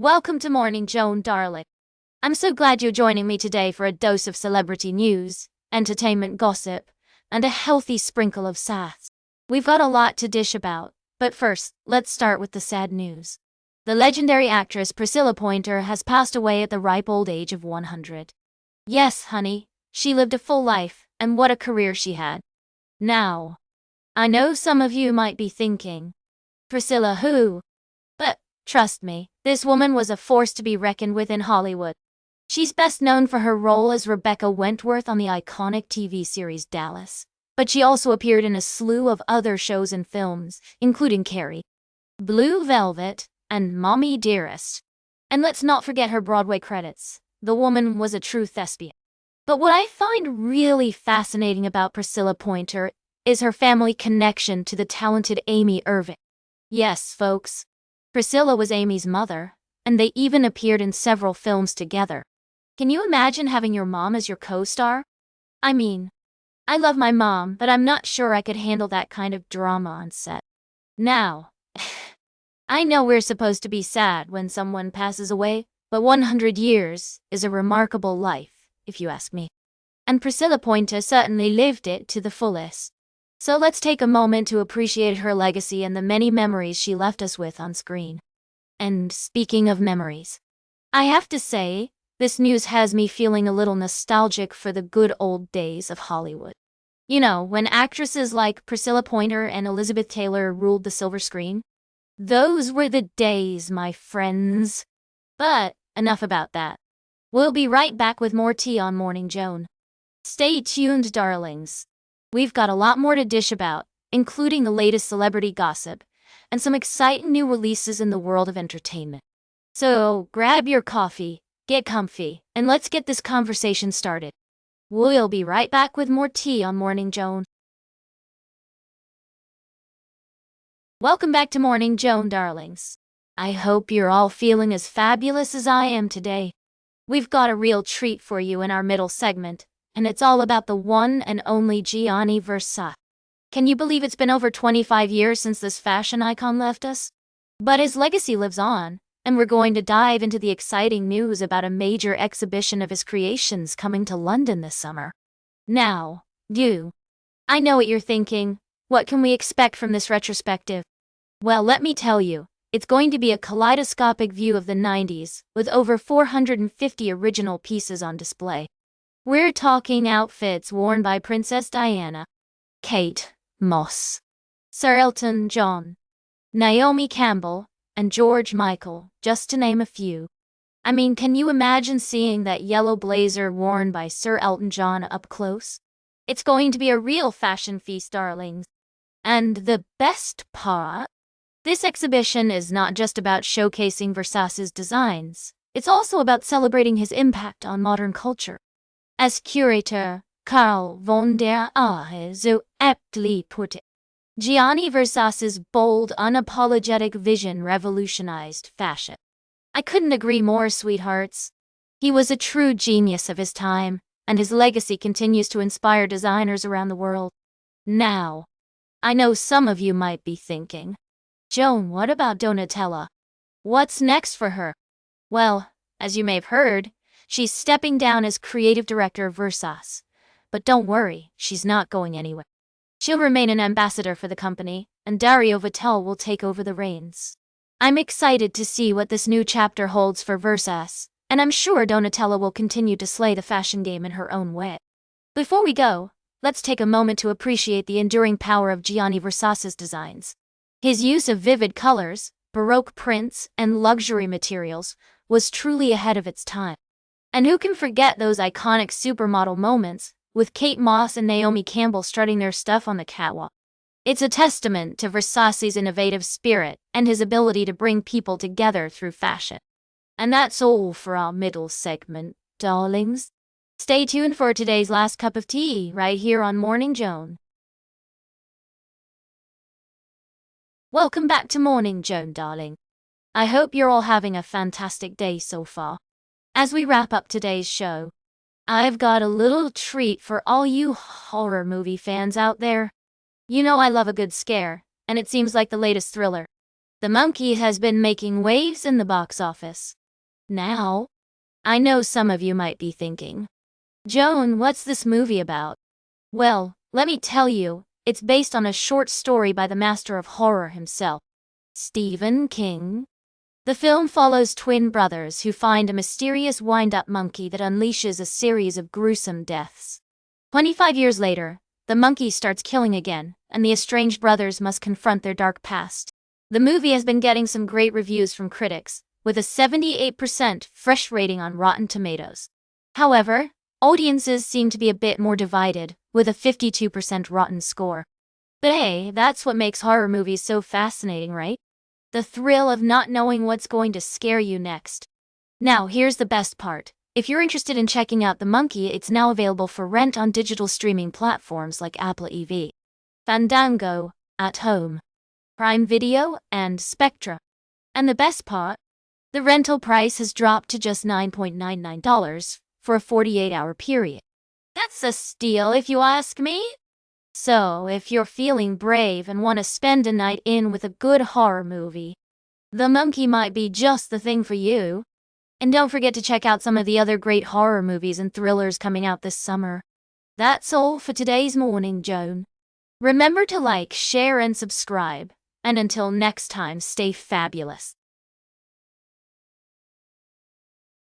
Welcome to Morning, Joan, darling. I'm so glad you're joining me today for a dose of celebrity news, entertainment gossip, and a healthy sprinkle of sass. We've got a lot to dish about, but first, let's start with the sad news. The legendary actress Priscilla Pointer has passed away at the ripe old age of 100. Yes, honey, she lived a full life, and what a career she had. Now, I know some of you might be thinking, Priscilla who? But trust me, this woman was a force to be reckoned with in Hollywood. She's best known for her role as Rebecca Wentworth on the iconic TV series Dallas, but she also appeared in a slew of other shows and films, including Carrie, Blue Velvet, and Mommy Dearest. And let's not forget her Broadway credits. The woman was a true thespian. But what I find really fascinating about Priscilla Pointer is her family connection to the talented Amy Irving. Yes, folks, Priscilla was Amy's mother, and they even appeared in several films together. Can you imagine having your mom as your co-star? I mean, I love my mom, but I'm not sure I could handle that kind of drama on set. Now, I know we're supposed to be sad when someone passes away, but 100 years is a remarkable life, if you ask me. And Priscilla Pointer certainly lived it to the fullest. So let's take a moment to appreciate her legacy and the many memories she left us with on screen. And speaking of memories, I have to say, this news has me feeling a little nostalgic for the good old days of Hollywood. You know, when actresses like Priscilla Pointer and Elizabeth Taylor ruled the silver screen. Those were the days, my friends. But enough about that. We'll be right back with more tea on Morning Joan. Stay tuned, darlings. We've got a lot more to dish about, including the latest celebrity gossip and some exciting new releases in the world of entertainment. So grab your coffee, get comfy, and let's get this conversation started. We'll be right back with more tea on Morning Joan. Welcome back to Morning Joan, darlings. I hope you're all feeling as fabulous as I am today. We've got a real treat for you in our middle segment, and it's all about the one and only Gianni Versace. Can you believe it's been over 25 years since this fashion icon left us? But his legacy lives on, and we're going to dive into the exciting news about a major exhibition of his creations coming to London this summer. Now, I know what you're thinking. What can we expect from this retrospective? Well, let me tell you, it's going to be a kaleidoscopic view of the 90s, with over 450 original pieces on display. We're talking outfits worn by Princess Diana, Kate Moss, Sir Elton John, Naomi Campbell, and George Michael, just to name a few. I mean, can you imagine seeing that yellow blazer worn by Sir Elton John up close? It's going to be a real fashion feast, darlings. And the best part? This exhibition is not just about showcasing Versace's designs, it's also about celebrating his impact on modern culture. As curator Karl von der Ahe so aptly put it, Gianni Versace's bold, unapologetic vision revolutionized fashion. I couldn't agree more, sweethearts. He was a true genius of his time, and his legacy continues to inspire designers around the world. Now, I know some of you might be thinking, Joan, what about Donatella? What's next for her? Well, as you may have heard, she's stepping down as creative director of Versace. But don't worry, she's not going anywhere. She'll remain an ambassador for the company, and Dario Vitale will take over the reins. I'm excited to see what this new chapter holds for Versace, and I'm sure Donatella will continue to slay the fashion game in her own way. Before we go, let's take a moment to appreciate the enduring power of Gianni Versace's designs. His use of vivid colors, Baroque prints, and luxury materials was truly ahead of its time. And who can forget those iconic supermodel moments, with Kate Moss and Naomi Campbell strutting their stuff on the catwalk? It's a testament to Versace's innovative spirit and his ability to bring people together through fashion. And that's all for our middle segment, darlings. Stay tuned for today's last cup of tea, right here on Morning Joan. Welcome back to Morning Joan, darling. I hope you're all having a fantastic day so far. As we wrap up today's show, I've got a little treat for all you horror movie fans out there. You know I love a good scare, and it seems like the latest thriller, The Monkey has been making waves in the box office. Now, I know some of you might be thinking, Joan, what's this movie about? Well, let me tell you, it's based on a short story by the master of horror himself, Stephen King. The film follows twin brothers who find a mysterious wind-up monkey that unleashes a series of gruesome deaths. 25 years later, the monkey starts killing again, and the estranged brothers must confront their dark past. The movie has been getting some great reviews from critics, with a 78% fresh rating on Rotten Tomatoes. However, audiences seem to be a bit more divided, with a 52% rotten score. But hey, that's what makes horror movies so fascinating, right? The thrill of not knowing what's going to scare you next. Now, here's the best part. If you're interested in checking out The Monkey, it's now available for rent on digital streaming platforms like Apple TV, Fandango, At Home, Prime Video, and Spectra. And the best part? The rental price has dropped to just $9.99 for a 48-hour period. That's a steal if you ask me. So, if you're feeling brave and want to spend a night in with a good horror movie, The Monkey might be just the thing for you. And don't forget to check out some of the other great horror movies and thrillers coming out this summer. That's all for today's Morning, Joan. Remember to like, share, and subscribe. And until next time, stay fabulous.